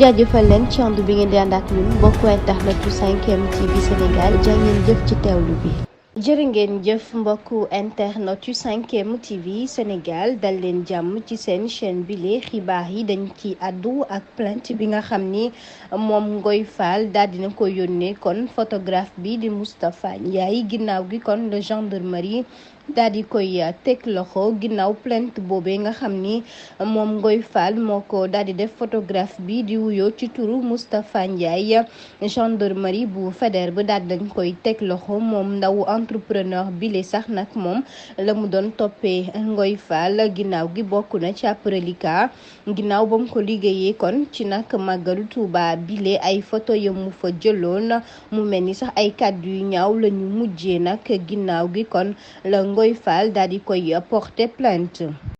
jaajëfal leen ci ànd bi ngeen di ànd ak ñun mbokku internet yu 5M TV Sénégal jaa ngeen jëf ci teewlu bi. jërë ngeen jëf mbokku internet yu 5M TV Sénégal dal leen jàmm ci seen chaîne bile xibaar yi dañ ci àddu ak plainte bi nga xam ni moom Ngoye Fall daal dina ko yónnee kon photographe bi di Moustapha Ndiaye ginnaaw gi kon le gendarmerie daal di koy teg loxo ginnaaw plainte boobee nga xam ni moom Ngoye Fall moo ko daal di def photographe bi di wuyoo ci turu Moustapha Ndiaye gendarmerie bu Faidherbe ba daal dañ koy teg loxo moom ndaw entrepreneur bile sax nag moom la mu doon toppee Ngoye Fall ginnaaw gi bokk na ci ab reliquat ginnaaw ba mu ko liggéeyee kon ci nag màggalu Tuuba bile ay photo ya mu fa jëloon mu mel ni sax ay kàddu yu ñaaw la ñu mujjee nag ginnaaw gi kon la Ngoye Fall daal di koy porter plainte.